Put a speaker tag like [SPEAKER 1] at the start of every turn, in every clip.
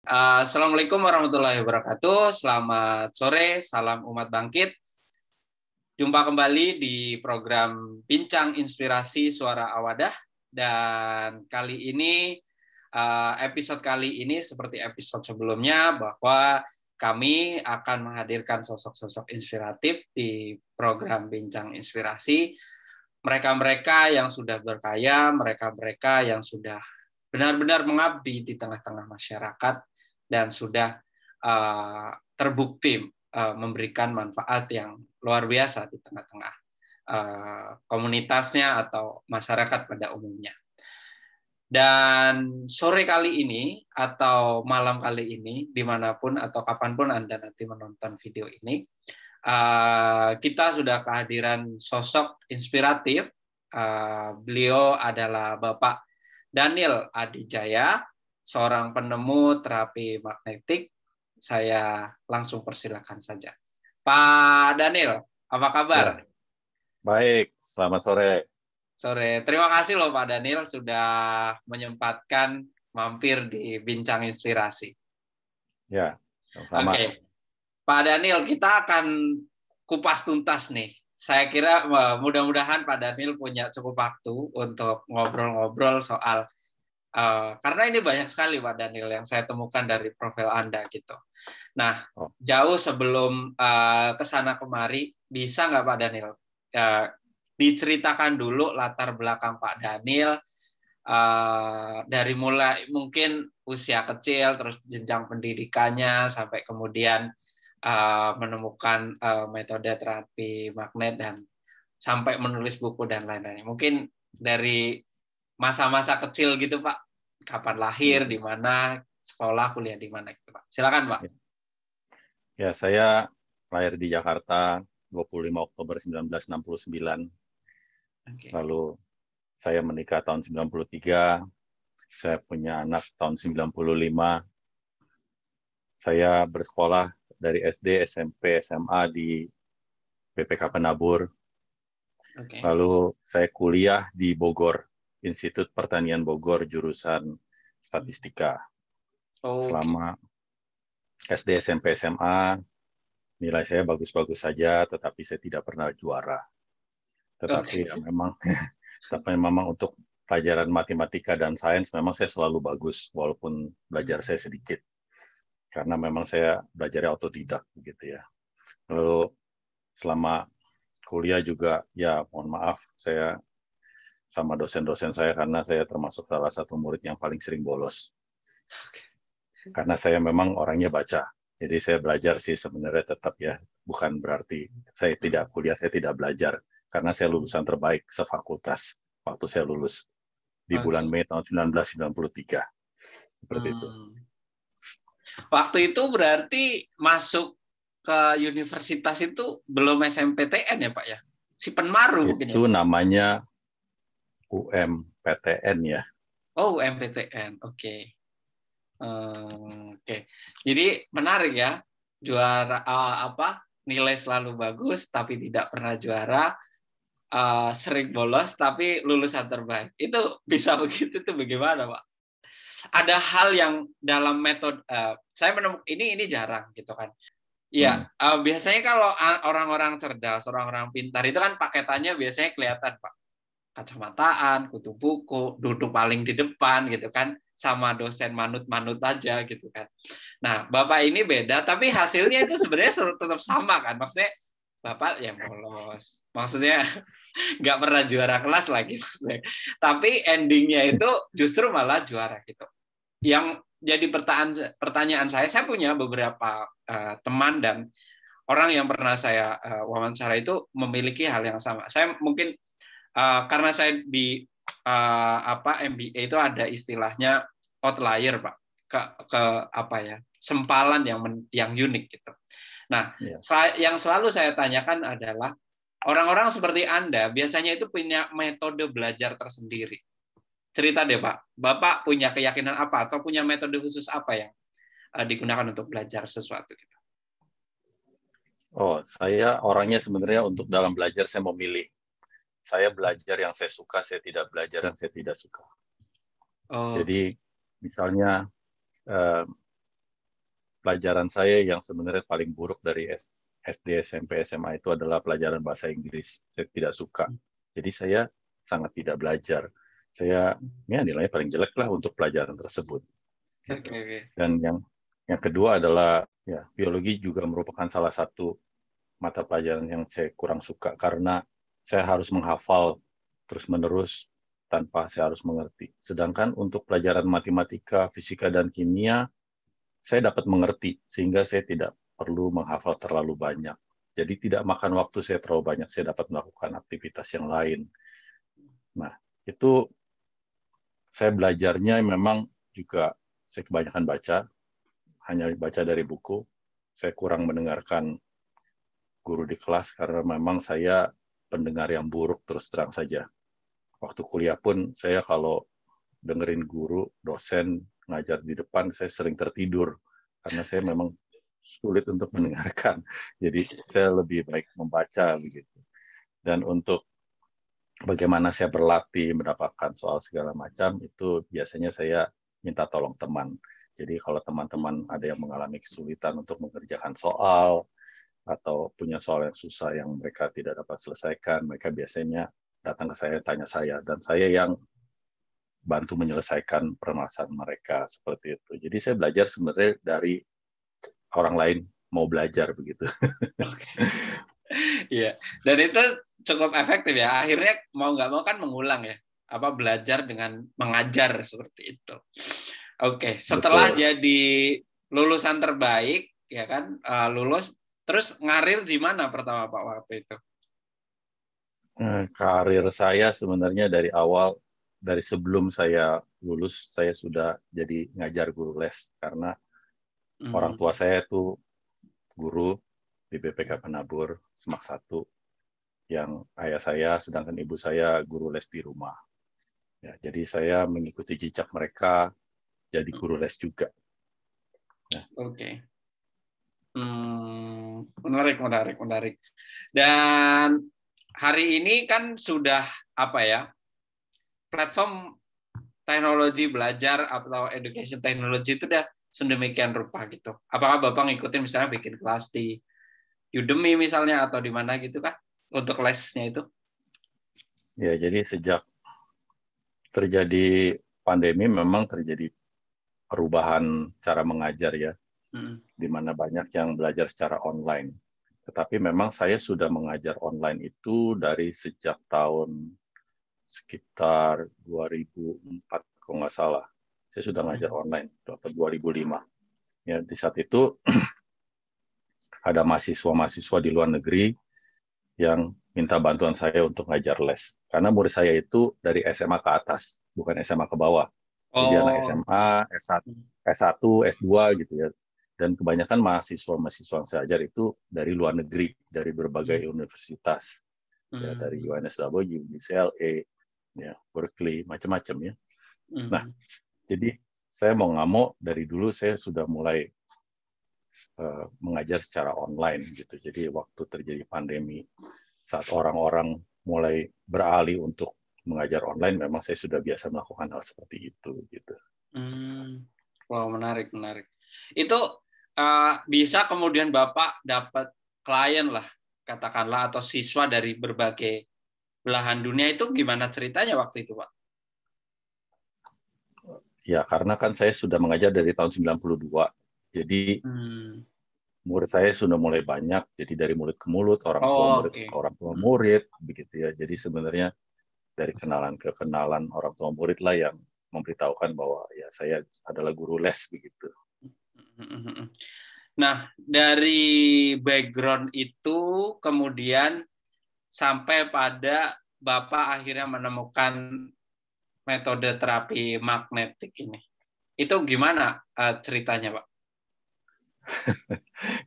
[SPEAKER 1] Assalamualaikum warahmatullahi wabarakatuh. Selamat sore, salam umat bangkit. Jumpa kembali di program Bincang Inspirasi Suara Awadah. Dan episode kali ini seperti episode sebelumnya, bahwa kami akan menghadirkan sosok-sosok inspiratif di program Bincang Inspirasi. Mereka-mereka yang sudah berkaya, mereka-mereka yang sudah benar-benar mengabdi di tengah-tengah masyarakat dan sudah terbukti memberikan manfaat yang luar biasa di tengah-tengah komunitasnya atau masyarakat pada umumnya. Dan sore kali ini atau malam kali ini, dimanapun atau kapanpun Anda nanti menonton video ini, kita sudah kehadiran sosok inspiratif. Beliau adalah Bapak Daniel Adijaya, seorang penemu terapi magnetik. Saya langsung persilakan saja. Pak Daniel, apa kabar?
[SPEAKER 2] Ya, baik, selamat sore.
[SPEAKER 1] Sore. Terima kasih loh Pak Daniel sudah menyempatkan mampir di Bincang Inspirasi.
[SPEAKER 2] Ya, sama.
[SPEAKER 1] Oke. Pak Daniel, kita akan kupas tuntas nih. Saya kira mudah-mudahan Pak Daniel punya cukup waktu untuk ngobrol-ngobrol soal karena ini banyak sekali Pak Daniel yang saya temukan dari profil Anda gitu. Nah, jauh sebelum kesana kemari, bisa nggak Pak Daniel diceritakan dulu latar belakang Pak Daniel dari mulai mungkin usia kecil, terus jenjang pendidikannya, sampai kemudian menemukan metode terapi magnet dan sampai menulis buku dan lain-lain. Mungkin dari masa-masa kecil gitu Pak, kapan lahir, di mana, sekolah, kuliah di mana gitu Pak. Silakan Pak.
[SPEAKER 2] Ya, saya lahir di Jakarta 25 Oktober 1969.
[SPEAKER 1] Okay.
[SPEAKER 2] Lalu saya menikah tahun 93. Saya punya anak tahun 95. Saya bersekolah dari SD, SMP, SMA di PPK Penabur.
[SPEAKER 1] Okay.
[SPEAKER 2] Lalu saya kuliah di Bogor, Institut Pertanian Bogor, jurusan Statistika. Selama SD, SMP, SMA, nilai saya bagus-bagus saja, tetapi saya tidak pernah juara. Tetapi memang untuk pelajaran matematika dan sains memang saya selalu bagus, walaupun belajar saya sedikit. Karena memang saya belajarnya otodidak, gitu ya. Lalu selama kuliah juga, ya mohon maaf, saya sama dosen-dosen saya karena saya termasuk salah satu murid yang paling sering bolos. Karena saya memang orangnya baca. Jadi saya belajar sih sebenarnya tetap ya, bukan berarti saya tidak kuliah, saya tidak belajar. Karena saya lulusan terbaik sefakultas waktu saya lulus di bulan Mei tahun 1993. Seperti itu.
[SPEAKER 1] Waktu itu berarti masuk ke universitas itu belum SMPTN ya Pak ya? Si Penmaru mungkin ya?
[SPEAKER 2] Itu namanya UMPTN ya.
[SPEAKER 1] Oh, UMPTN, oke. Oke. Jadi menarik ya, juara nilai selalu bagus tapi tidak pernah juara, sering bolos tapi lulusan terbaik. Itu bisa begitu tuh bagaimana Pak? Ada hal yang dalam metode saya menemukan ini jarang gitu kan. Iya, biasanya kalau orang-orang cerdas, orang-orang pintar itu kan paketannya biasanya kelihatan Pak. Kacamataan, kutu buku, duduk paling di depan gitu kan, sama dosen manut-manut aja gitu kan. Nah, Bapak ini beda, tapi hasilnya itu sebenarnya tetap sama kan. Maksudnya Bapak yang bolos. Maksudnya nggak pernah juara kelas lagi maksudnya. Tapi endingnya itu justru malah juara gitu. Yang jadi pertanyaan saya punya beberapa teman dan orang yang pernah saya wawancara itu memiliki hal yang sama. Saya mungkin karena saya di MBA itu ada istilahnya outlier Pak, ke apa ya, sempalan yang unik gitu. Nah, yang selalu saya tanyakan adalah orang-orang seperti Anda biasanya itu punya metode belajar tersendiri. Cerita deh Pak, Bapak punya keyakinan apa atau punya metode khusus apa yang digunakan untuk belajar sesuatu gitu?
[SPEAKER 2] Oh, saya orangnya sebenarnya untuk dalam belajar saya memilih. Saya belajar yang saya suka, saya tidak belajar yang saya tidak suka. Jadi misalnya pelajaran saya yang sebenarnya paling buruk dari SD, SMP, SMA itu adalah pelajaran bahasa Inggris. Saya tidak suka. Jadi saya sangat tidak belajar. Saya nilainya paling jelek lah untuk pelajaran tersebut. Gitu.
[SPEAKER 1] Okay.
[SPEAKER 2] Dan yang kedua adalah ya biologi juga merupakan salah satu mata pelajaran yang saya kurang suka karena saya harus menghafal terus-menerus tanpa saya harus mengerti. Sedangkan untuk pelajaran matematika, fisika, dan kimia, saya dapat mengerti sehingga saya tidak perlu menghafal terlalu banyak. Jadi tidak makan waktu saya terlalu banyak, saya dapat melakukan aktivitas yang lain. Nah, itu saya belajarnya memang juga saya kebanyakan baca, hanya baca dari buku. Saya kurang mendengarkan guru di kelas karena memang saya pendengar yang buruk terus terang saja. Waktu kuliah pun saya kalau dengerin guru, dosen ngajar di depan, saya sering tertidur karena saya memang sulit untuk mendengarkan. Jadi saya lebih baik membaca begitu. Dan untuk bagaimana saya berlatih mendapatkan soal segala macam itu biasanya saya minta tolong teman. Jadi kalau teman-teman ada yang mengalami kesulitan untuk mengerjakan soal atau punya soal yang susah yang mereka tidak dapat selesaikan, mereka biasanya datang ke saya, tanya saya, dan saya yang bantu menyelesaikan permasalahan mereka seperti itu. Jadi saya belajar sebenarnya dari orang lain mau belajar begitu.
[SPEAKER 1] Iya, dan itu cukup efektif ya. Akhirnya mau nggak mau kan mengulang ya, apa belajar dengan mengajar seperti itu. Oke, setelah
[SPEAKER 2] Betul.
[SPEAKER 1] jadi lulusan terbaik ya kan, lulus terus ngarir di mana pertama Pak waktu itu?
[SPEAKER 2] Karir saya sebenarnya dari awal, dari sebelum saya lulus, saya sudah jadi ngajar guru les karena orang tua saya itu guru di BPK Penabur Semak 1, yang ayah saya sedangkan ibu saya guru les di rumah. Ya, jadi saya mengikuti jejak mereka jadi guru les juga. Nah.
[SPEAKER 1] Oke. Menarik. Dan hari ini kan sudah apa ya, platform teknologi belajar atau education technology itu udah sedemikian rupa gitu. Apakah Bapak ngikutin misalnya bikin kelas di Udemy misalnya atau di mana gitu kah untuk lesnya itu?
[SPEAKER 2] Ya, jadi sejak terjadi pandemi memang terjadi perubahan cara mengajar ya, di mana banyak yang belajar secara online. Tetapi memang saya sudah mengajar online itu dari sejak tahun sekitar 2004 kalau nggak salah. Saya sudah ngajar online atau 2005. Ya, di saat itu ada mahasiswa-mahasiswa di luar negeri yang minta bantuan saya untuk ngajar les. Karena murid saya itu dari SMA ke atas, bukan SMA ke bawah. Jadi anak SMA, S1, S2 gitu ya. Dan kebanyakan mahasiswa-mahasiswa yang saya ajar itu dari luar negeri, dari berbagai universitas. Ya, dari UNSW, UCLA, ya, Berkeley, macam-macam ya. Nah, jadi saya mau nggak mau dari dulu saya sudah mulai mengajar secara online gitu. Jadi waktu terjadi pandemi, saat orang-orang mulai beralih untuk mengajar online, memang saya sudah biasa melakukan hal seperti itu gitu.
[SPEAKER 1] Wow, menarik. Itu bisa kemudian Bapak dapat klien lah, katakanlah, atau siswa dari berbagai belahan dunia, itu gimana ceritanya waktu itu, Pak?
[SPEAKER 2] Ya, karena kan saya sudah mengajar dari tahun 92. Jadi murid saya sudah mulai banyak, jadi dari murid ke mulut, orang tua murid ke orang tua murid, begitu ya. Jadi sebenarnya dari kenalan ke kenalan orang tua murid lah yang memberitahukan bahwa ya saya adalah guru les begitu.
[SPEAKER 1] Nah, dari background itu kemudian sampai pada Bapak akhirnya menemukan metode terapi magnetik ini. Itu gimana ceritanya, Pak?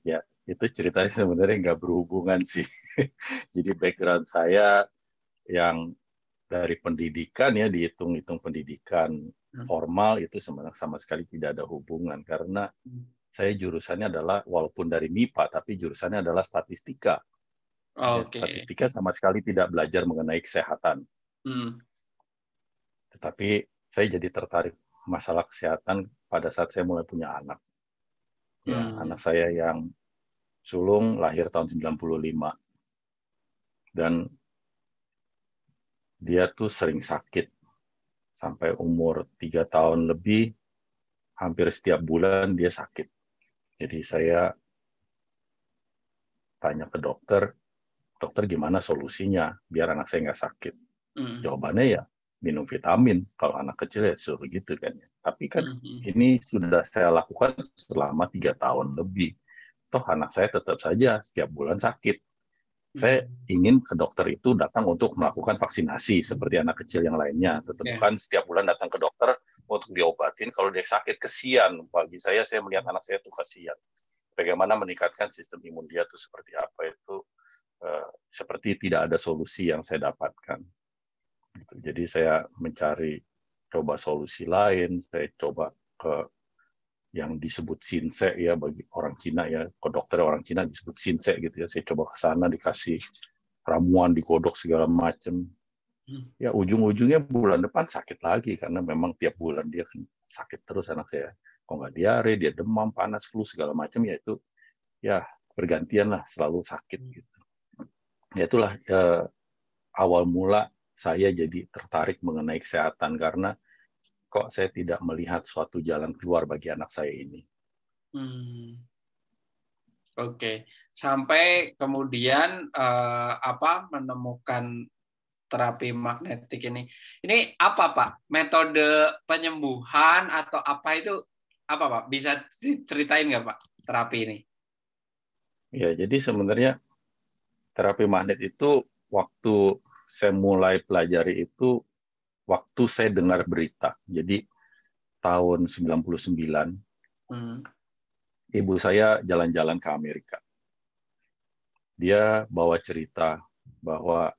[SPEAKER 2] Ya, itu ceritanya sebenarnya nggak berhubungan sih. Jadi background saya yang dari pendidikan ya, dihitung-hitung pendidikan formal itu sebenarnya sama sekali tidak ada hubungan karena saya jurusannya adalah walaupun dari MIPA tapi jurusannya adalah statistika. Statistika sama sekali tidak belajar mengenai kesehatan. Tetapi saya jadi tertarik masalah kesehatan pada saat saya mulai punya anak. Ya, anak saya yang sulung lahir tahun 95. Dan dia tuh sering sakit. Sampai umur 3 tahun lebih, hampir setiap bulan dia sakit. Jadi saya tanya ke dokter, dokter gimana solusinya biar anak saya nggak sakit? Jawabannya ya minum vitamin. Kalau anak kecil ya suruh gitu kan. Tapi kan ini sudah saya lakukan selama 3 tahun lebih. Toh anak saya tetap saja setiap bulan sakit. Saya ingin ke dokter itu datang untuk melakukan vaksinasi seperti anak kecil yang lainnya. Tetap bukan setiap bulan datang ke dokter untuk diobatin kalau dia sakit. Kesian bagi saya melihat anak saya itu kesian. Bagaimana meningkatkan sistem imun dia itu seperti apa itu seperti tidak ada solusi yang saya dapatkan. Jadi saya mencari coba solusi lain. Saya coba ke yang disebut Sinse ya bagi orang Cina ya, ke dokter orang Cina disebut Sinse gitu ya. Saya coba ke sana dikasih ramuan, digodok segala macam. Ya ujung-ujungnya bulan depan sakit lagi karena memang tiap bulan dia kan sakit terus anak saya. Kok nggak diare, dia demam, panas, flu segala macam ya itu ya bergantian lah selalu sakit gitu. Ya itulah awal mula saya jadi tertarik mengenai kesehatan karena kok saya tidak melihat suatu jalan keluar bagi anak saya ini.
[SPEAKER 1] Oke, sampai kemudian menemukan terapi magnetik ini. Ini apa Pak? Metode penyembuhan atau apa itu apa Pak? Bisa diceritain nggak Pak terapi ini?
[SPEAKER 2] Ya, jadi sebenarnya terapi magnet itu waktu saya mulai pelajari itu waktu saya dengar berita. Jadi tahun 99 ibu saya jalan-jalan ke Amerika. Dia bawa cerita bahwa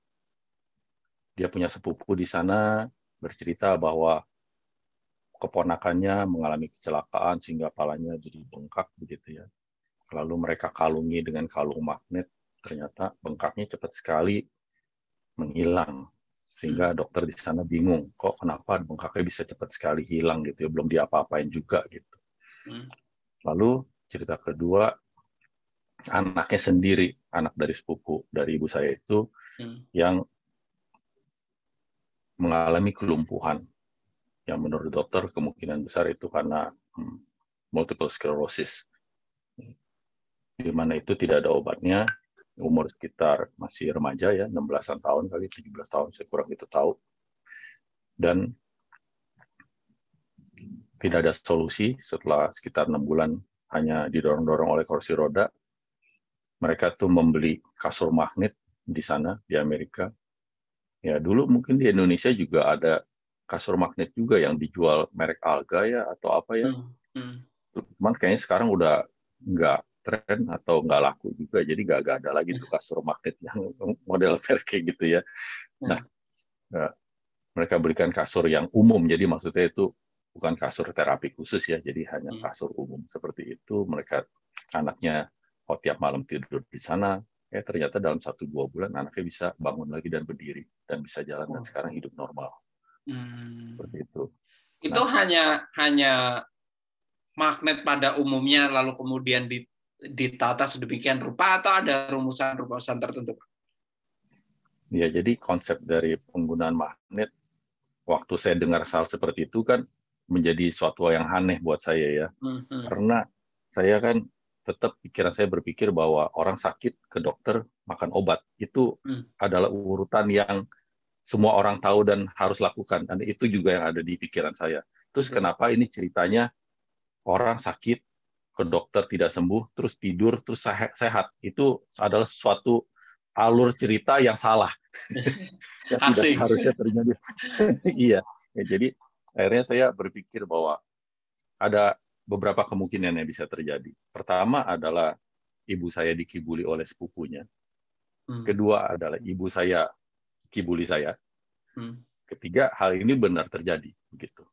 [SPEAKER 2] dia punya sepupu di sana bercerita bahwa keponakannya mengalami kecelakaan sehingga palanya jadi bengkak begitu ya. Lalu mereka kalungi dengan kalung magnet, ternyata bengkaknya cepat sekali menghilang. Sehingga dokter di sana bingung, kok kenapa bengkaknya bisa cepat sekali hilang gitu ya, belum diapa-apain juga gitu. Lalu cerita kedua, anaknya sendiri, anak dari sepupu dari ibu saya itu yang mengalami kelumpuhan yang menurut dokter kemungkinan besar itu karena multiple sclerosis, di mana itu tidak ada obatnya, umur sekitar masih remaja ya, 16-an tahun kali, 17 tahun, saya kurang itu tahu. Dan tidak ada solusi setelah sekitar 6 bulan hanya didorong-dorong oleh kursi roda. Mereka tuh membeli kasur magnet di sana, di Amerika. Ya dulu mungkin di Indonesia juga ada kasur magnet juga yang dijual merek Alga ya atau apa ya. Cuman kayaknya sekarang udah nggak tren atau nggak laku juga, jadi nggak ada lagi tuh kasur magnet yang model kayak gitu ya. Nah, mereka berikan kasur yang umum, jadi maksudnya itu bukan kasur terapi khusus ya, jadi hanya kasur umum seperti itu. Mereka anaknya tiap malam tidur di sana, ternyata dalam 1-2 bulan anaknya bisa bangun lagi dan berdiri dan bisa jalan dan sekarang hidup normal. Seperti itu.
[SPEAKER 1] Itu hanya magnet pada umumnya lalu kemudian ditata sedemikian rupa atau ada rumusan-rumusan tertentu?
[SPEAKER 2] Ya, jadi konsep dari penggunaan magnet waktu saya dengar hal seperti itu kan menjadi suatu yang aneh buat saya ya. Karena saya kan tetap pikiran saya berpikir bahwa orang sakit ke dokter makan obat itu adalah urutan yang semua orang tahu dan harus lakukan. Dan itu juga yang ada di pikiran saya. Terus kenapa ini ceritanya orang sakit ke dokter tidak sembuh, terus tidur, terus sehat. Itu adalah suatu alur cerita yang salah. Yang tidak seharusnya terjadi. Iya. Ya, jadi akhirnya saya berpikir bahwa ada beberapa kemungkinan yang bisa terjadi. Pertama adalah ibu saya dikibuli oleh sepupunya. Kedua adalah ibu saya kibuli saya. Ketiga, hal ini benar terjadi. Begitu.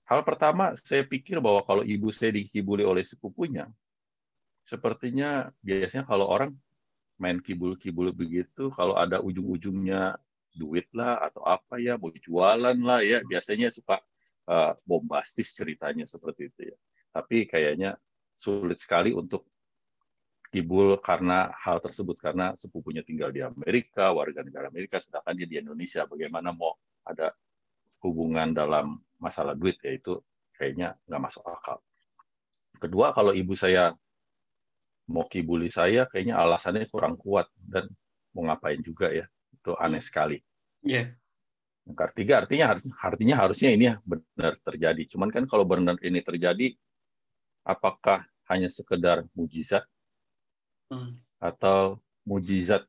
[SPEAKER 2] Hal pertama, saya pikir bahwa kalau ibu saya dikibuli oleh sepupunya, sepertinya biasanya kalau orang main kibul-kibul begitu, kalau ada ujung-ujungnya duit lah atau apa ya, mau jualan lah ya, biasanya suka bombastis ceritanya seperti itu ya. Tapi kayaknya sulit sekali untuk kibul karena hal tersebut, karena sepupunya tinggal di Amerika, warga negara Amerika, sedangkan dia di Indonesia. Bagaimana mau ada hubungan dalam masalah duit, yaitu kayaknya nggak masuk akal. Kedua, kalau ibu saya mau kibuli saya, kayaknya alasannya kurang kuat dan mau ngapain juga ya, itu aneh sekali.
[SPEAKER 1] Yeah.
[SPEAKER 2] Yang ketiga, artinya harusnya ini benar terjadi. Cuman kan kalau benar ini terjadi, apakah hanya sekedar mujizat atau mujizat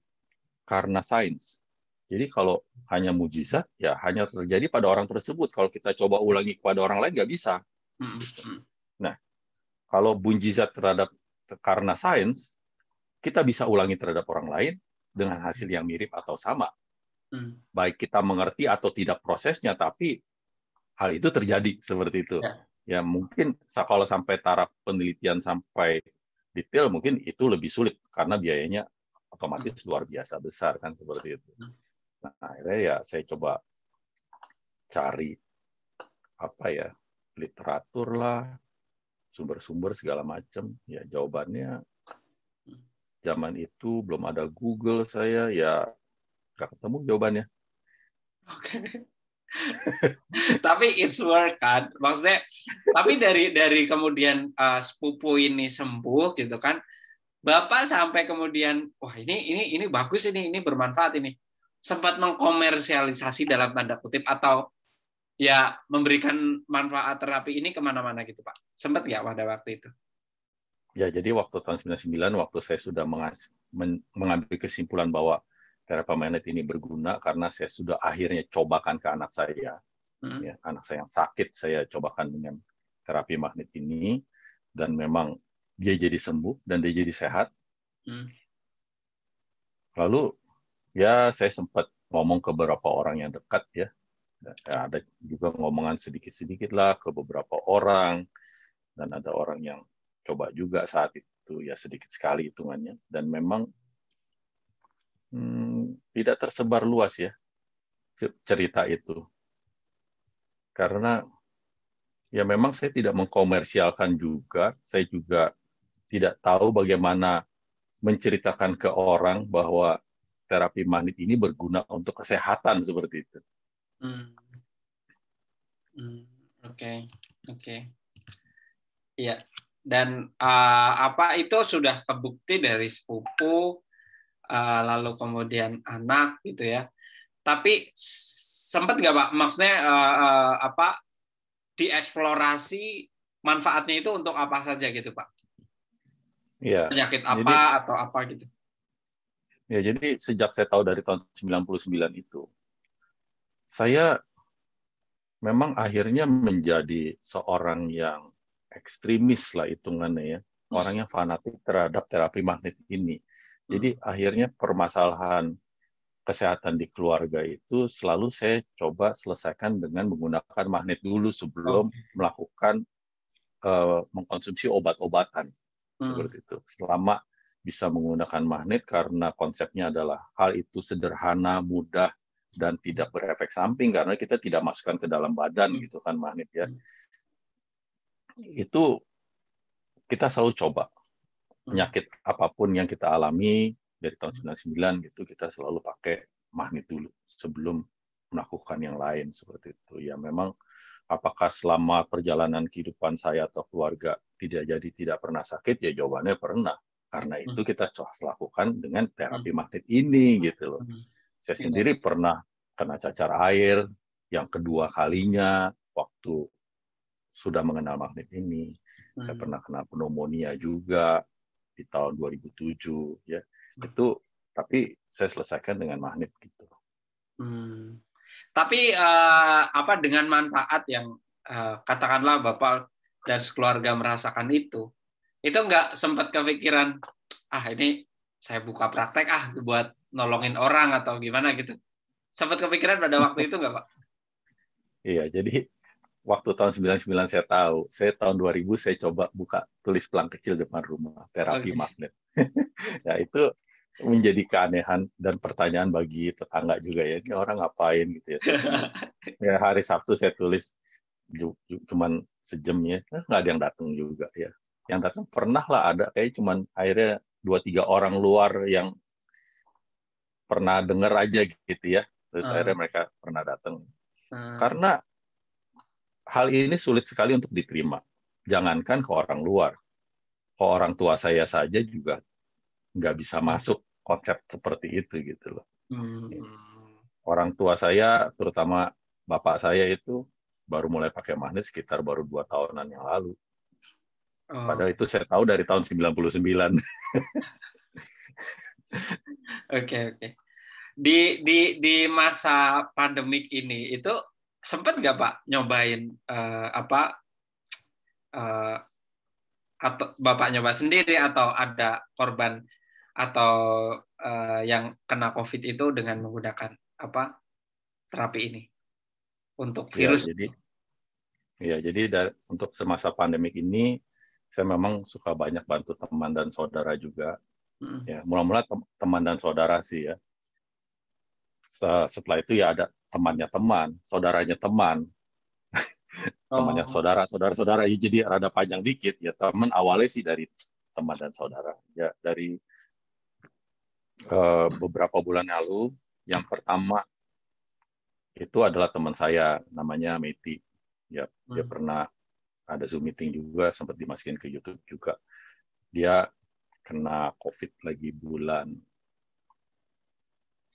[SPEAKER 2] karena sains? Jadi kalau hanya mujizat, ya hanya terjadi pada orang tersebut. Kalau kita coba ulangi kepada orang lain, nggak bisa. Nah, kalau mujizat karena sains, kita bisa ulangi terhadap orang lain dengan hasil yang mirip atau sama. Baik kita mengerti atau tidak prosesnya, tapi hal itu terjadi seperti itu. Ya mungkin kalau sampai taraf penelitian sampai detail, mungkin itu lebih sulit karena biayanya otomatis luar biasa besar kan, seperti itu. Nah, akhirnya ya saya coba cari literatur lah, sumber-sumber segala macam. Ya jawabannya zaman itu belum ada Google, saya ya nggak ketemu jawabannya.
[SPEAKER 1] Oke. Tapi it's work kan, maksudnya. Tapi dari kemudian sepupu ini sembuh gitu kan, Bapak sampai kemudian wah ini bagus, ini bermanfaat, ini sempat mengkomersialisasi dalam tanda kutip atau ya memberikan manfaat terapi ini kemana-mana gitu Pak, sempat nggak pada waktu itu?
[SPEAKER 2] Ya jadi waktu tahun 99 waktu saya sudah mengambil kesimpulan bahwa terapi magnet ini berguna karena saya sudah akhirnya cobakan ke anak saya. Ya, anak saya yang sakit, saya cobakan dengan terapi magnet ini, dan memang dia jadi sembuh, dan dia jadi sehat. Lalu, ya saya sempat ngomong ke beberapa orang yang dekat, ya ada juga ngomongan sedikit-sedikit lah ke beberapa orang, dan ada orang yang coba juga saat itu, ya sedikit sekali hitungannya, dan memang tidak tersebar luas ya cerita itu. Karena ya memang saya tidak mengkomersialkan juga, saya juga tidak tahu bagaimana menceritakan ke orang bahwa terapi magnet ini berguna untuk kesehatan seperti itu.
[SPEAKER 1] Oke. Iya. Dan itu sudah kebukti dari sepupu, lalu kemudian anak gitu ya. Tapi sempat nggak Pak, maksudnya dieksplorasi manfaatnya itu untuk apa saja gitu Pak?
[SPEAKER 2] Ya,
[SPEAKER 1] penyakit apa atau apa gitu?
[SPEAKER 2] Ya, jadi sejak saya tahu dari tahun 99 itu, saya memang akhirnya menjadi seorang yang ekstremis lah hitungannya ya, orang yang fanatik terhadap terapi magnet ini. Jadi akhirnya permasalahan kesehatan di keluarga itu selalu saya coba selesaikan dengan menggunakan magnet dulu sebelum melakukan mengkonsumsi obat-obatan. Seperti itu. Selama bisa menggunakan magnet karena konsepnya adalah hal itu sederhana, mudah, dan tidak berefek samping karena kita tidak masukkan ke dalam badan gitu kan magnet ya. Itu kita selalu coba. Penyakit apapun yang kita alami dari tahun 99 gitu, kita selalu pakai magnet dulu sebelum melakukan yang lain seperti itu. Ya memang apakah selama perjalanan kehidupan saya atau keluarga tidak pernah sakit? Ya jawabannya pernah. Karena itu kita lakukan dengan terapi magnet ini gitu loh. Saya sendiri pernah kena cacar air yang kedua kalinya waktu sudah mengenal magnet ini. Saya pernah kena pneumonia juga di tahun 2007 ya. Itu tapi saya selesaikan dengan magnet gitu.
[SPEAKER 1] Tapi dengan manfaat yang katakanlah Bapak dan keluarga merasakan itu nggak sempat kepikiran ini saya buka praktek buat nolongin orang atau gimana gitu? Sempat kepikiran pada waktu itu nggak Pak?
[SPEAKER 2] Iya, jadi waktu tahun 99 saya tahu, saya tahun 2000 saya coba buka tulis pelang kecil depan rumah terapi magnet. Ya itu menjadi keanehan dan pertanyaan bagi tetangga juga ya, ini orang ngapain gitu ya. Ya hari Sabtu saya tulis cuman sejam ya, nggak ada yang datang juga ya. Yang datang pernah lah ada, kayak cuman akhirnya 2-3 orang luar yang pernah dengar aja gitu ya. Terus akhirnya mereka pernah datang. Karena hal ini sulit sekali untuk diterima. Jangankan ke orang luar, ke orang tua saya saja juga nggak bisa masuk konsep seperti itu gitu loh. Orang tua saya, terutama bapak saya itu baru mulai pakai magnet sekitar baru 2 tahunan yang lalu. Padahal itu saya tahu dari tahun 99.
[SPEAKER 1] Oke. Di masa pandemik ini itu sempat nggak Pak nyobain atau Bapak nyoba sendiri atau ada korban atau yang kena COVID itu dengan menggunakan terapi ini untuk virus?
[SPEAKER 2] Jadi untuk semasa pandemik ini saya memang suka banyak bantu teman dan saudara juga. Ya, mula-mula teman dan saudara sih ya. Setelah itu ya ada temannya teman, saudaranya teman. Temannya saudara, jadi rada panjang dikit ya. Teman awalnya sih dari teman dan saudara. Ya, dari beberapa bulan lalu, yang pertama itu adalah teman saya, namanya Meti. Ya, dia pernah ada Zoom meeting juga, sempat dimasukin ke YouTube juga. Dia kena COVID lagi bulan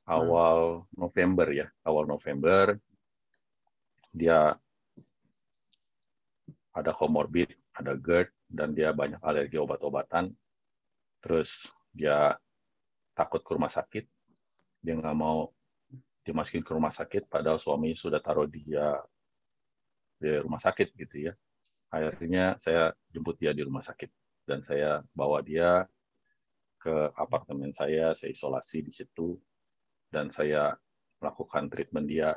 [SPEAKER 2] awal November ya, awal November. Dia ada comorbid, ada GERD, dan dia banyak alergi obat-obatan. Terus dia takut ke rumah sakit, dia nggak mau dimasukin ke rumah sakit, padahal suami sudah taruh dia di rumah sakit gitu ya. Akhirnya saya jemput dia di rumah sakit, dan saya bawa dia ke apartemen saya isolasi di situ, dan saya melakukan treatment dia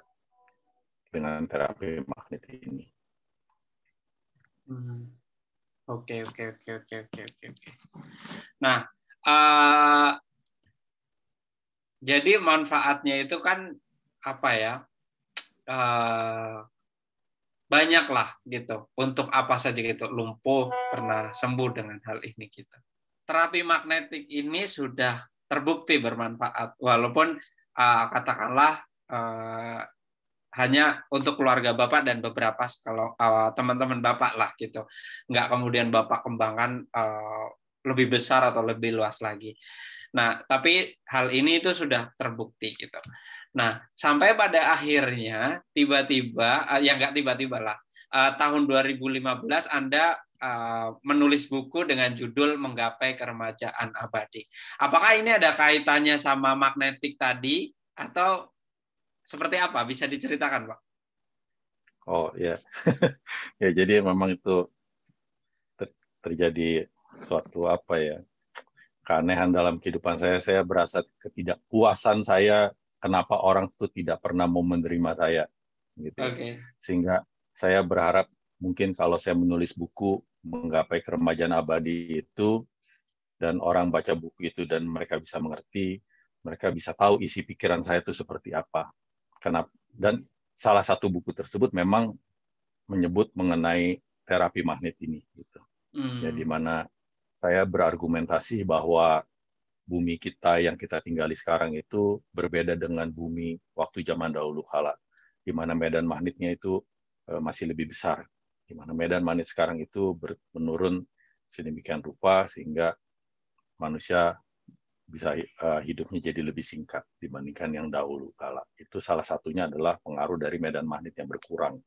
[SPEAKER 2] dengan terapi magnet ini.
[SPEAKER 1] Oke. Nah, jadi manfaatnya itu kan banyak lah gitu. Untuk apa saja gitu, lumpuh pernah sembuh dengan hal ini gitu. Terapi magnetik ini sudah terbukti bermanfaat, walaupun katakanlah hanya untuk keluarga Bapak dan beberapa kalau teman-teman Bapak lah gitu. Nggak kemudian Bapak kembangkan lebih besar atau lebih luas lagi. Nah, tapi hal ini itu sudah terbukti gitu. Nah, sampai pada akhirnya tiba-tiba, ya nggak tiba-tiba lah, tahun 2015 Anda menulis buku dengan judul Menggapai Keremajaan Abadi. Apakah ini ada kaitannya sama magnetik tadi atau seperti apa? Bisa diceritakan, Pak?
[SPEAKER 2] Oh ya, ya jadi memang itu terjadi suatu keanehan dalam kehidupan saya. Saya berasa ketidakpuasan saya kenapa orang itu tidak pernah mau menerima saya, gitu.
[SPEAKER 1] Okay.
[SPEAKER 2] Sehingga saya berharap mungkin kalau saya menulis buku Menggapai Keremajaan Abadi itu, dan orang baca buku itu dan mereka bisa mengerti, mereka bisa tahu isi pikiran saya itu seperti apa. Kenapa? Dan salah satu buku tersebut memang menyebut mengenai terapi magnet ini, gitu. Ya, di mana saya berargumentasi bahwa bumi kita yang kita tinggali sekarang itu berbeda dengan bumi waktu zaman dahulu kala, di mana medan magnetnya itu masih lebih besar, di mana medan magnet sekarang itu menurun sedemikian rupa sehingga manusia bisa hidupnya jadi lebih singkat dibandingkan yang dahulu kala. Itu salah satunya adalah pengaruh dari medan magnet yang berkurang.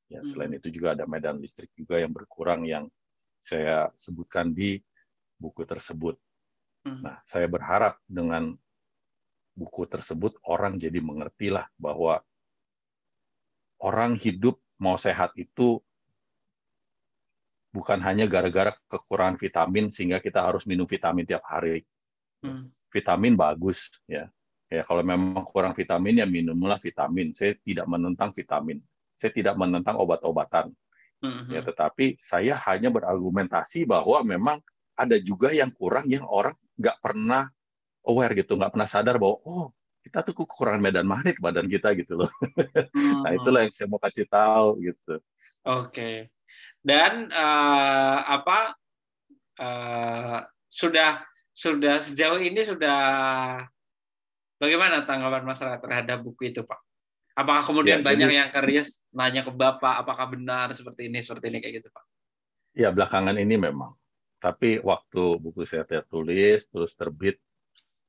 [SPEAKER 2] Ya, selain itu juga ada medan listrik juga yang berkurang yang saya sebutkan di buku tersebut. Nah, saya berharap dengan buku tersebut orang jadi mengertilah bahwa orang hidup mau sehat itu bukan hanya gara-gara kekurangan vitamin sehingga kita harus minum vitamin tiap hari. Vitamin bagus ya. Ya kalau memang kurang vitamin ya minumlah vitamin. Saya tidak menentang vitamin. Saya tidak menentang obat-obatan. Ya, tetapi saya hanya berargumentasi bahwa memang ada juga yang kurang yang orang nggak pernah aware gitu, nggak pernah sadar bahwa kita tuh kekurangan medan magnet badan kita gitu loh. Nah itulah yang saya mau kasih tahu gitu.
[SPEAKER 1] Oke. Dan sudah sejauh ini sudah bagaimana tanggapan masyarakat terhadap buku itu, Pak? Apakah
[SPEAKER 2] Ya,
[SPEAKER 1] kemudian banyak
[SPEAKER 2] jadi
[SPEAKER 1] yang curious nanya ke Bapak, apakah benar seperti ini kayak gitu, Pak?
[SPEAKER 2] ya belakangan ini memang. Tapi waktu buku saya tertulis terus terbit,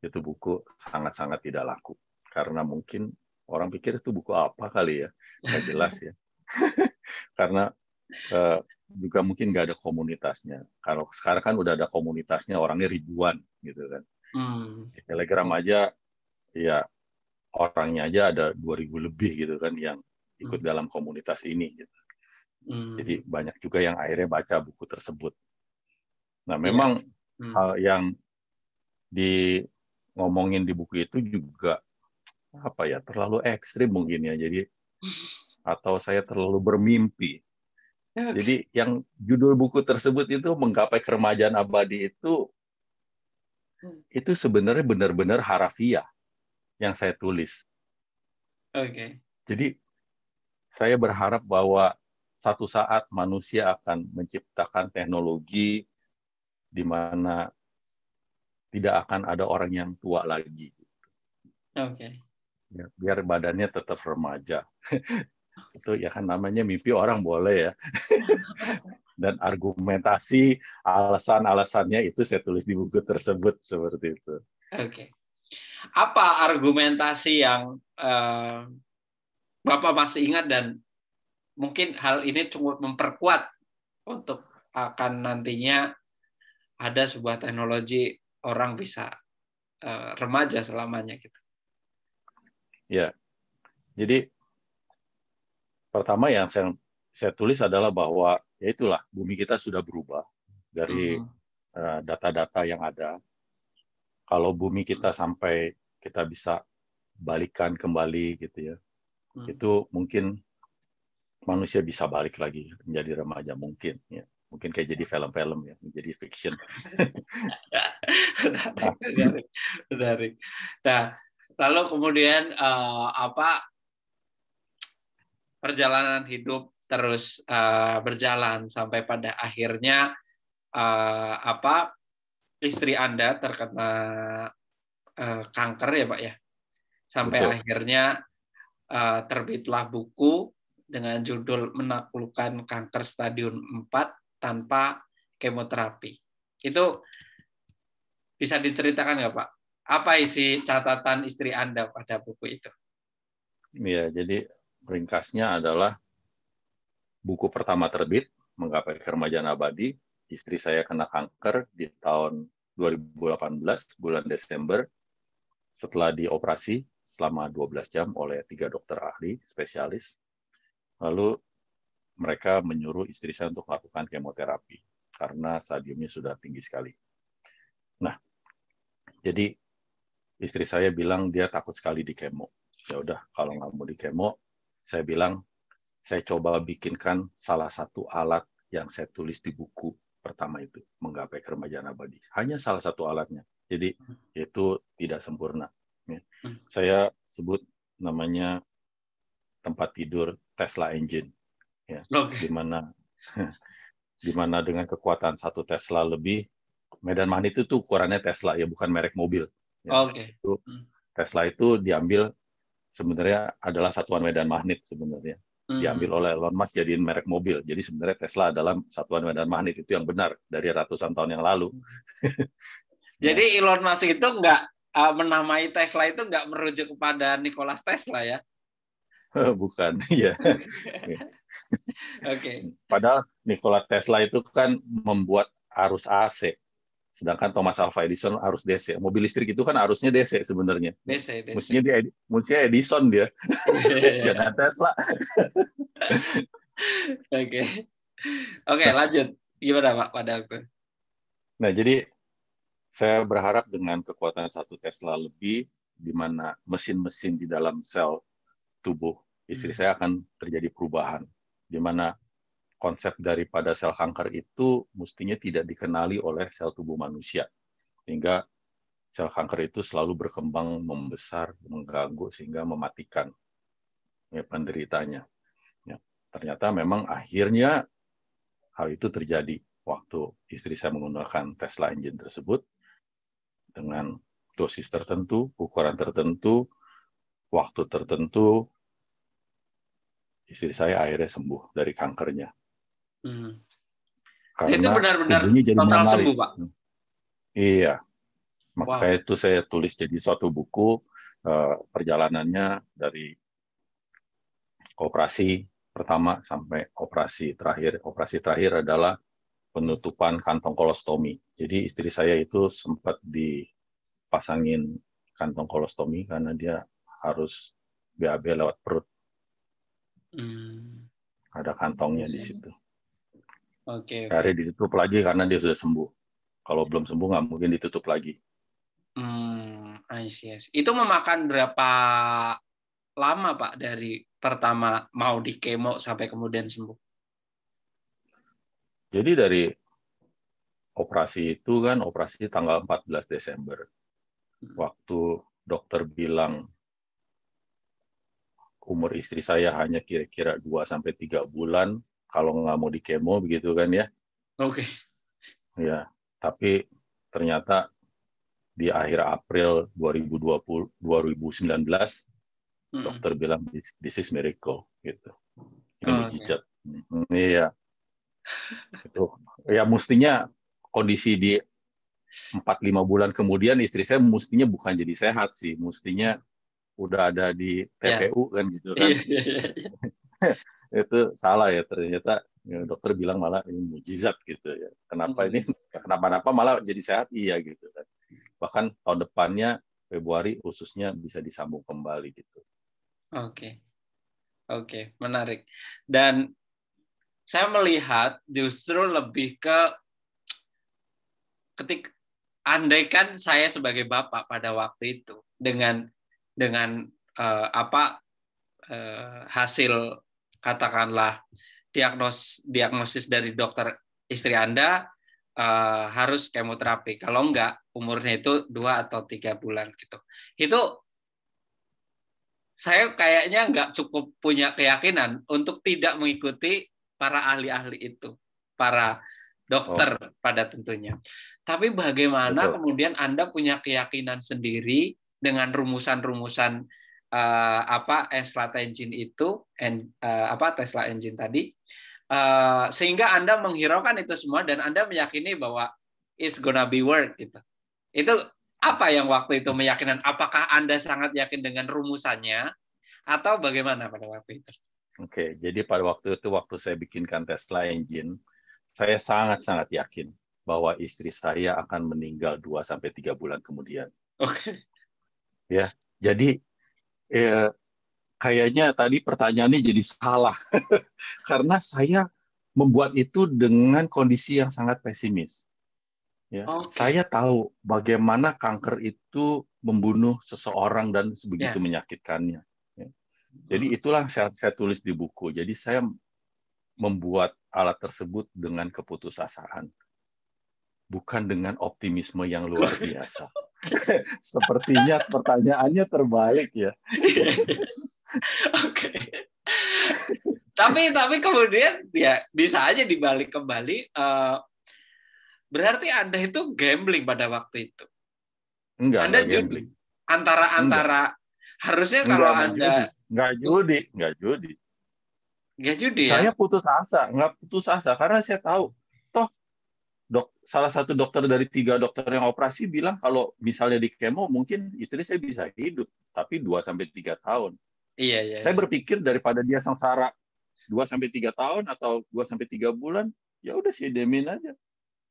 [SPEAKER 2] itu buku sangat-sangat tidak laku. Karena mungkin orang pikir itu buku apa kali ya, nggak jelas ya. Karena juga mungkin nggak ada komunitasnya. Kalau sekarang kan udah ada komunitasnya, orangnya ribuan gitu kan. Di Telegram aja ya orangnya aja ada 2.000 lebih gitu kan yang ikut dalam komunitas ini gitu. Jadi banyak juga yang akhirnya baca buku tersebut. Nah, memang hal yang ngomongin di buku itu juga apa ya, terlalu ekstrim mungkin ya. Jadi atau saya terlalu bermimpi. Jadi yang judul buku tersebut itu Menggapai Keremajaan Abadi itu sebenarnya benar-benar harafiah yang saya tulis. Jadi saya berharap bahwa satu saat manusia akan menciptakan teknologi di mana tidak akan ada orang yang tua lagi. Ya, biar badannya tetap remaja. Itu ya kan namanya mimpi orang boleh ya. Dan argumentasi alasan-alasannya itu saya tulis di buku tersebut seperti itu.
[SPEAKER 1] Apa argumentasi yang Bapak masih ingat dan mungkin hal ini cukup memperkuat untuk akan nantinya ada sebuah teknologi orang bisa remaja selamanya gitu?
[SPEAKER 2] Ya, jadi pertama yang saya tulis adalah bahwa ya itulah bumi kita sudah berubah dari data-data yang ada. Kalau bumi kita sampai kita bisa balikan kembali gitu ya, itu mungkin manusia bisa balik lagi menjadi remaja mungkin ya. Mungkin kayak jadi film-film ya, menjadi fiction.
[SPEAKER 1] Menarik. Nah, lalu kemudian perjalanan hidup terus berjalan sampai pada akhirnya istri Anda terkena kanker ya, Pak ya. Sampai
[SPEAKER 2] Betul.
[SPEAKER 1] akhirnya terbitlah buku dengan judul Menaklukkan Kanker Stadium 4 Tanpa Kemoterapi. Itu bisa diceritakan nggak, Pak? Apa isi catatan istri Anda pada buku itu?
[SPEAKER 2] Ya, jadi ringkasnya adalah buku pertama terbit, Menggapai Keremajaan Abadi. Istri saya kena kanker di tahun 2018, bulan Desember, setelah dioperasi selama 12 jam oleh 3 dokter ahli spesialis. Lalu mereka menyuruh istri saya untuk melakukan kemoterapi karena stadiumnya sudah tinggi sekali. Nah, jadi istri saya bilang dia takut sekali di kemo. Ya udah, kalau nggak mau di kemo, saya bilang saya coba bikinkan salah satu alat yang saya tulis di buku pertama itu, Menggapai Keremajaan Abadi. Hanya salah satu alatnya. Jadi itu tidak sempurna. Saya sebut namanya tempat tidur Tesla Engine. Ya, di mana dengan kekuatan 1 Tesla lebih, medan magnet itu ukurannya Tesla ya, bukan merek mobil. Ya, itu Tesla itu diambil sebenarnya adalah satuan medan magnet sebenarnya. Diambil oleh Elon Musk jadiin merek mobil. Jadi sebenarnya Tesla adalah satuan medan magnet, itu yang benar dari ratusan tahun yang lalu.
[SPEAKER 1] Jadi Elon Musk itu nggak menamai Tesla itu nggak merujuk kepada Nikola Tesla ya?
[SPEAKER 2] Bukan, ya. Padahal Nikola Tesla itu kan membuat arus AC. Sedangkan Thomas Alva Edison arus DC. Mobil listrik itu kan arusnya DC sebenarnya.
[SPEAKER 1] DC.
[SPEAKER 2] Mestinya Edison dia. Jangan Tesla.
[SPEAKER 1] Oke, lanjut. Gimana Pak pada aku?
[SPEAKER 2] Nah, jadi saya berharap dengan kekuatan 1 Tesla lebih, di mana mesin-mesin di dalam sel tubuh istri saya akan terjadi perubahan, di mana konsep daripada sel kanker itu mestinya tidak dikenali oleh sel tubuh manusia, sehingga sel kanker itu selalu berkembang, membesar, mengganggu, sehingga mematikan ya, penderitanya. Ya. ternyata memang akhirnya hal itu terjadi waktu istri saya menggunakan Tesla engine tersebut dengan dosis tertentu, ukuran tertentu, waktu tertentu, istri saya akhirnya sembuh dari kankernya.
[SPEAKER 1] Itu
[SPEAKER 2] Karena
[SPEAKER 1] benar-benar
[SPEAKER 2] tubuhnya jadi
[SPEAKER 1] total
[SPEAKER 2] menarik.
[SPEAKER 1] sembuh, Pak?
[SPEAKER 2] Iya. Makanya
[SPEAKER 1] Wow.
[SPEAKER 2] itu saya tulis jadi suatu buku perjalanannya dari operasi pertama sampai operasi terakhir. Operasi terakhir adalah penutupan kantong kolostomi. Jadi istri saya itu sempat dipasangin kantong kolostomi karena dia harus BAB lewat perut. Ada kantongnya di situ.
[SPEAKER 1] Oke.
[SPEAKER 2] Akhirnya ditutup lagi karena dia sudah sembuh. Kalau belum sembuh nggak mungkin ditutup lagi.
[SPEAKER 1] I see. Itu memakan berapa lama, Pak, dari pertama mau di kemo sampai kemudian sembuh?
[SPEAKER 2] Jadi dari operasi itu kan operasi tanggal 14 Desember. Waktu dokter bilang umur istri saya hanya kira-kira 2-3 bulan kalau nggak mau di kemo begitu kan ya.
[SPEAKER 1] Oke.
[SPEAKER 2] Ya, tapi ternyata di akhir April 2019 dokter bilang this is miracle gitu. Ini mujizat. Iya. Itu ya mestinya kondisi di 4-5 bulan kemudian istri saya mestinya bukan jadi sehat sih, mestinya udah ada di TPU kan gitu kan. Itu salah ya, ternyata ya, dokter bilang malah ini mujizat gitu ya. Kenapa ini kenapa-napa malah jadi sehat, iya gitu kan. Bahkan tahun depannya Februari khususnya bisa disambung kembali gitu.
[SPEAKER 1] Oke, menarik. Dan saya melihat justru lebih ke andaikan saya sebagai bapak pada waktu itu dengan hasil katakanlah diagnosis dari dokter istri Anda harus kemoterapi. Kalau enggak, umurnya itu 2 atau 3 bulan gitu. Itu saya kayaknya nggak cukup punya keyakinan untuk tidak mengikuti para ahli-ahli itu, para dokter pada tentunya. Tapi bagaimana kemudian Anda punya keyakinan sendiri dengan rumusan-rumusan Tesla engine itu, Tesla engine tadi, sehingga Anda menghiraukan itu semua dan Anda meyakini bahwa it's gonna be work gitu. Itu apa yang waktu itu meyakinkan? Apakah Anda sangat yakin dengan rumusannya atau bagaimana pada waktu itu?
[SPEAKER 2] Oke, jadi pada waktu itu waktu saya bikinkan Tesla engine, saya sangat-sangat yakin bahwa istri saya akan meninggal 2-3 bulan kemudian.
[SPEAKER 1] Oke.
[SPEAKER 2] Ya, jadi kayaknya tadi pertanyaannya jadi salah karena saya membuat itu dengan kondisi yang sangat pesimis. Ya, saya tahu bagaimana kanker itu membunuh seseorang dan sebegitu menyakitkannya. Ya. Jadi itulah saya tulis di buku. Jadi saya membuat alat tersebut dengan keputusasaan, bukan dengan optimisme yang luar biasa. Sepertinya pertanyaannya terbalik ya.
[SPEAKER 1] Oke. Tapi kemudian ya bisa aja dibalik kembali. Berarti Anda itu gambling pada waktu itu.
[SPEAKER 2] Anda
[SPEAKER 1] judi. Antara harusnya kalau Anda
[SPEAKER 2] nggak judi.
[SPEAKER 1] Nggak judi ya?
[SPEAKER 2] Saya nggak putus asa karena saya tahu toh salah satu dokter dari 3 dokter yang operasi bilang kalau misalnya di kemo mungkin istri saya bisa hidup, tapi 2-3 tahun.
[SPEAKER 1] Iya.
[SPEAKER 2] Saya berpikir daripada dia sengsara 2-3 tahun atau 2-3 bulan, ya udah sih demin aja.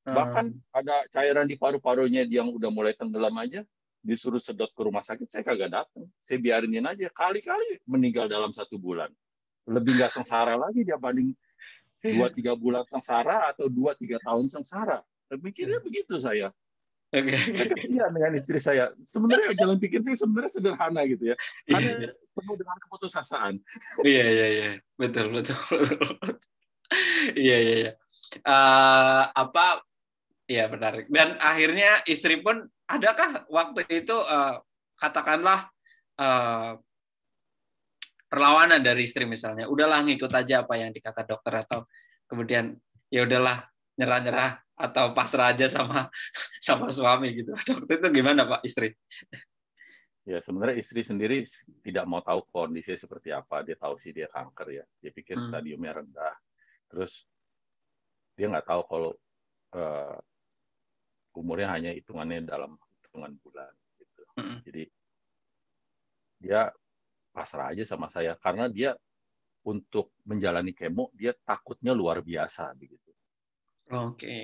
[SPEAKER 2] Bahkan ada cairan di paru-parunya yang udah mulai tenggelam aja, disuruh sedot ke rumah sakit, saya kagak datang. Saya biarinin aja, kali-kali meninggal dalam 1 bulan. Lebih nggak sengsara lagi dia banding 2-3 bulan sengsara atau 2-3 tahun sengsara. Mikirnya begitu saya. Saya kasihan dengan istri saya. Sebenarnya jalan pikir saya sebenarnya sederhana gitu ya. Karena penuh dengan keputusasaan.
[SPEAKER 1] Iya. Betul. Iya. Ya menarik. Dan akhirnya istri pun, adakah waktu itu katakanlah perlawanan dari istri misalnya, udahlah ngikut aja apa yang dikata dokter, atau kemudian ya udahlah nyerah-nyerah atau pasrah aja sama sama suami gitu. Dokter itu gimana Pak istri?
[SPEAKER 2] Ya sebenarnya istri sendiri tidak mau tahu kondisinya seperti apa. Dia tahu sih dia kanker ya. Dia pikir stadiumnya rendah. Terus dia nggak tahu kalau umurnya hanya hitungannya dalam hitungan bulan gitu. Jadi dia pasrah aja sama saya karena dia untuk menjalani kemo dia takutnya luar biasa begitu.
[SPEAKER 1] Oke.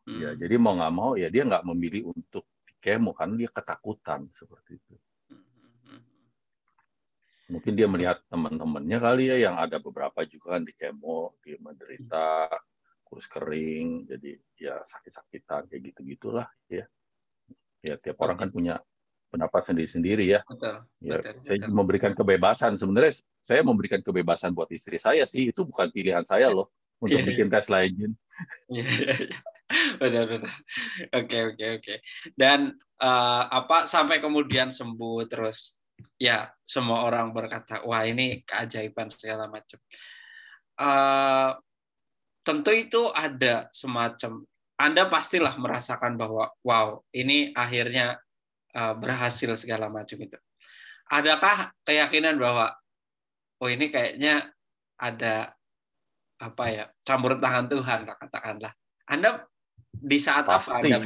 [SPEAKER 2] Ya jadi mau nggak mau ya dia nggak memilih untuk kemo karena dia ketakutan seperti itu. Mungkin dia melihat teman-temannya kali ya yang ada beberapa juga kan di kemo, dia menderita kurus kering, jadi ya sakit-sakitan kayak gitu-gitulah ya. Ya tiap orang kan punya pendapat sendiri-sendiri ya.
[SPEAKER 1] Betul,
[SPEAKER 2] Ya,
[SPEAKER 1] betul,
[SPEAKER 2] saya
[SPEAKER 1] betul.
[SPEAKER 2] memberikan kebebasan. Sebenarnya saya memberikan kebebasan buat istri saya sih. Itu bukan pilihan saya loh untuk bikin tes lain.
[SPEAKER 1] Benar-benar. Oke. Dan sampai kemudian sembuh terus. Ya, semua orang berkata, wah ini keajaiban segala macam. Tentu itu ada semacam, Anda pastilah merasakan bahwa, wow, ini akhirnya berhasil segala macam itu. Adakah keyakinan bahwa, oh ini kayaknya ada apa ya, campur tangan Tuhan, katakanlah. Anda di saat apa
[SPEAKER 2] Pasti.
[SPEAKER 1] Anda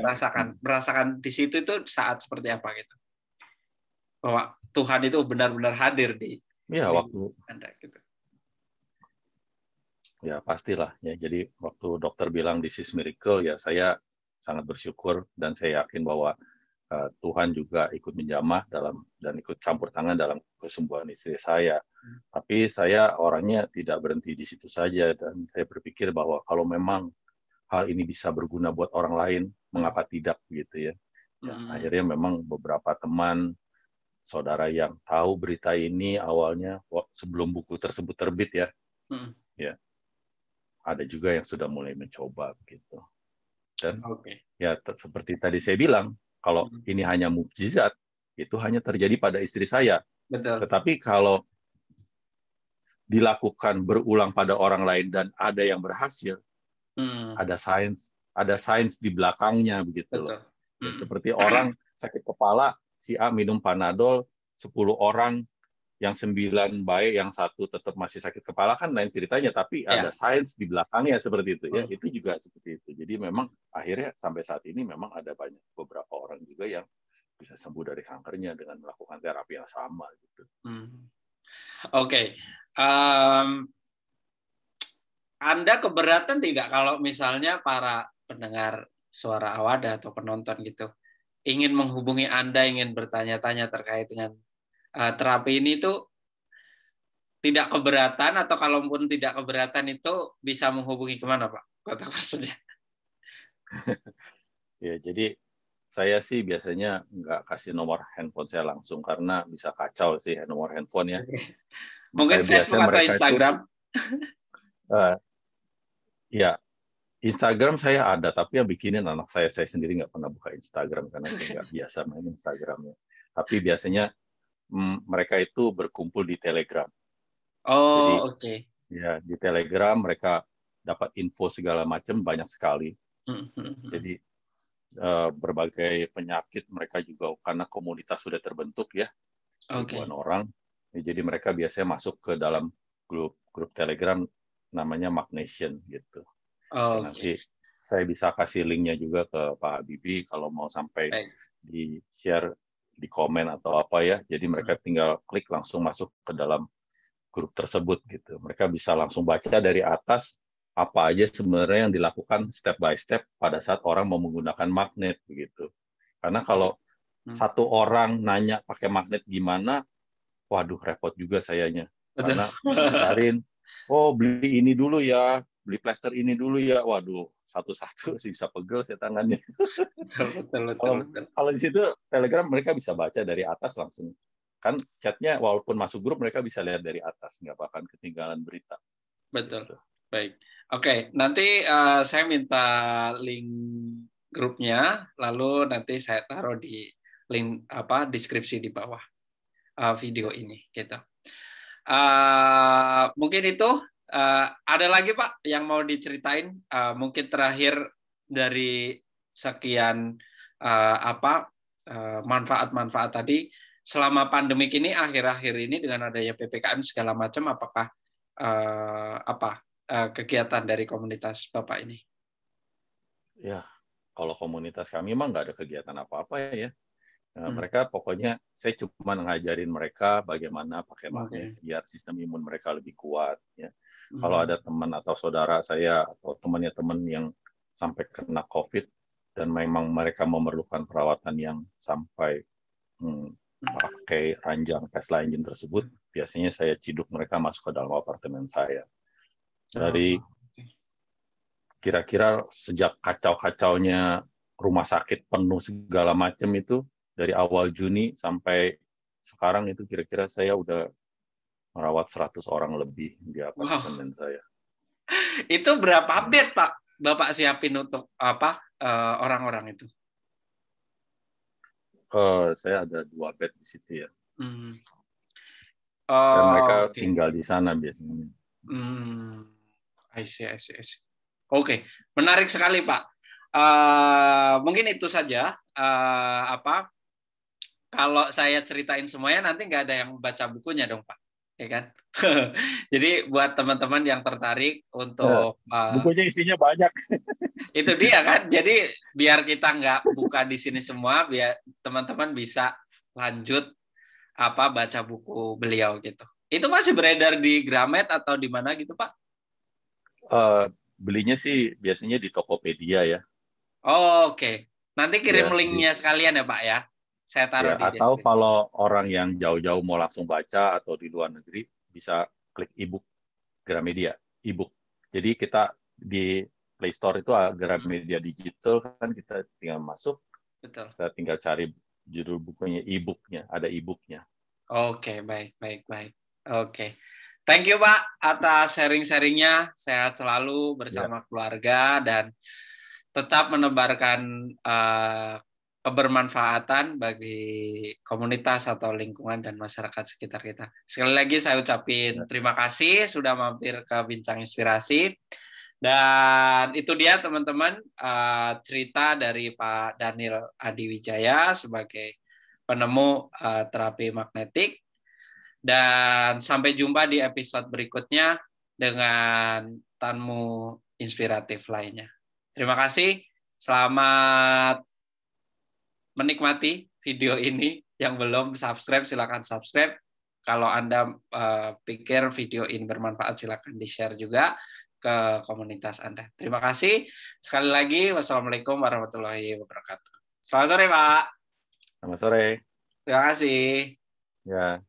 [SPEAKER 1] merasakan di situ itu saat seperti apa gitu? Bahwa Tuhan itu benar-benar hadir di
[SPEAKER 2] waktu
[SPEAKER 1] Anda gitu.
[SPEAKER 2] Ya pastilah ya. Jadi waktu dokter bilang this is miracle ya saya sangat bersyukur dan saya yakin bahwa Tuhan juga ikut menjamah dan ikut campur tangan dalam kesembuhan istri saya. Tapi saya orangnya tidak berhenti di situ saja dan saya berpikir bahwa kalau memang hal ini bisa berguna buat orang lain, mengapa tidak gitu ya. Akhirnya memang beberapa teman saudara yang tahu berita ini awalnya sebelum buku tersebut terbit ya. Ya. Ada juga yang sudah mulai mencoba gitu. Dan ya seperti tadi saya bilang, kalau ini hanya mukjizat, itu hanya terjadi pada istri saya.
[SPEAKER 1] Betul.
[SPEAKER 2] Tetapi kalau dilakukan berulang pada orang lain dan ada yang berhasil, ada sains di belakangnya begitu loh. Ya, seperti orang sakit kepala, si A minum Panadol, 10 orang yang 9 baik, yang 1 tetap masih sakit kepala kan lain ceritanya, tapi ada sains di belakangnya seperti itu ya. Itu juga seperti itu. Jadi memang akhirnya sampai saat ini memang ada beberapa orang juga yang bisa sembuh dari kankernya dengan melakukan terapi yang sama gitu.
[SPEAKER 1] Oke. Anda keberatan tidak kalau misalnya para pendengar suara Awada atau penonton gitu ingin menghubungi Anda, ingin bertanya-tanya terkait dengan terapi ini tuh tidak keberatan, atau kalaupun tidak keberatan itu bisa menghubungi kemana Pak? Kata maksudnya.
[SPEAKER 2] Ya, jadi saya sih biasanya nggak kasih nomor handphone saya langsung karena bisa kacau sih nomor handphone ya.
[SPEAKER 1] Mungkin Facebook atau Instagram?
[SPEAKER 2] Ya, Instagram saya ada, tapi yang bikinin anak saya sendiri nggak pernah buka Instagram karena saya nggak biasa main Instagramnya. Tapi biasanya mereka itu berkumpul di Telegram. Jadi,
[SPEAKER 1] oke.
[SPEAKER 2] Ya di Telegram mereka dapat info segala macam banyak sekali. Jadi berbagai penyakit mereka juga karena komunitas sudah terbentuk ya, ribuan orang. Jadi mereka biasanya masuk ke dalam grup Telegram namanya Magnesian gitu. Nanti saya bisa kasih linknya juga ke Pak Habibie kalau mau sampai di share di komen atau apa ya. Jadi mereka tinggal klik langsung masuk ke dalam grup tersebut gitu. Mereka bisa langsung baca dari atas apa aja sebenarnya yang dilakukan step by step pada saat orang mau menggunakan magnet begitu. Karena kalau satu orang nanya pakai magnet gimana, waduh repot juga sayanya. Karena ngajarin, oh beli ini dulu ya, beli plester ini dulu ya. Waduh, satu-satu sih bisa pegel saya tangannya. Kalau di situ Telegram mereka bisa baca dari atas langsung. Kan chatnya walaupun masuk grup mereka bisa lihat dari atas, nggak akan ketinggalan berita.
[SPEAKER 1] Betul. Gitu. Baik. Oke, nanti saya minta link grupnya, lalu nanti saya taruh di link deskripsi di bawah video ini gitu. Mungkin itu. Ada lagi Pak yang mau diceritain? Mungkin terakhir dari sekian manfaat-manfaat tadi selama pandemik ini, akhir-akhir ini dengan adanya PPKM segala macam, apakah kegiatan dari komunitas Bapak ini?
[SPEAKER 2] Ya, kalau komunitas kami mah nggak ada kegiatan apa-apa ya. Mereka pokoknya saya cuma ngajarin mereka bagaimana pakai magnet biar sistem imun mereka lebih kuat. Ya. Kalau ada teman atau saudara saya atau temannya teman yang sampai kena COVID dan memang mereka memerlukan perawatan yang sampai pakai ranjang Tesla engine tersebut, biasanya saya ciduk mereka masuk ke dalam apartemen saya. Dari kira-kira sejak kacau-kacaunya rumah sakit penuh segala macam itu, dari awal Juni sampai sekarang itu kira-kira saya udah merawat 100 orang lebih di apartemen saya.
[SPEAKER 1] Itu berapa bed Pak Bapak siapin untuk orang-orang itu?
[SPEAKER 2] Saya ada 2 bed di situ ya.
[SPEAKER 1] Dan
[SPEAKER 2] mereka tinggal di sana biasanya.
[SPEAKER 1] I see. Oke, menarik sekali Pak. Mungkin itu saja. Kalau saya ceritain semuanya nanti nggak ada yang baca bukunya dong Pak, ya kan? Jadi buat teman-teman yang tertarik untuk
[SPEAKER 2] bukunya isinya banyak.
[SPEAKER 1] Itu dia kan. Jadi biar kita nggak buka di sini semua, biar teman-teman bisa lanjut baca buku beliau gitu. Itu masih beredar di Gramet atau di mana gitu Pak?
[SPEAKER 2] Belinya sih biasanya di Tokopedia ya.
[SPEAKER 1] Oke. Nanti kirim linknya sekalian ya Pak ya. Saya taruh di
[SPEAKER 2] atau kalau orang yang jauh-jauh mau langsung baca atau di luar negeri bisa klik ebook Gramedia, ebook. Jadi kita di Play Store itu Gramedia digital kan, kita tinggal masuk.
[SPEAKER 1] Betul.
[SPEAKER 2] Kita tinggal cari judul bukunya, ebooknya, ada ebooknya.
[SPEAKER 1] Oke, baik. Oke. Thank you Pak atas sharing-sharingnya. Sehat selalu bersama keluarga dan tetap menebarkan kebermanfaatan bagi komunitas atau lingkungan dan masyarakat sekitar kita. Sekali lagi saya ucapin terima kasih sudah mampir ke Bincang Inspirasi. Dan itu dia teman-teman cerita dari Pak Daniel Adiwijaya sebagai penemu terapi magnetik. Dan sampai jumpa di episode berikutnya dengan tamu inspiratif lainnya. Terima kasih. Selamat menikmati video ini. Yang belum subscribe, silakan subscribe. Kalau Anda pikir video ini bermanfaat, silakan di-share juga ke komunitas Anda. Terima kasih. Sekali lagi, wassalamualaikum warahmatullahi wabarakatuh. Selamat sore, Pak.
[SPEAKER 2] Selamat sore.
[SPEAKER 1] Terima kasih.
[SPEAKER 2] Ya.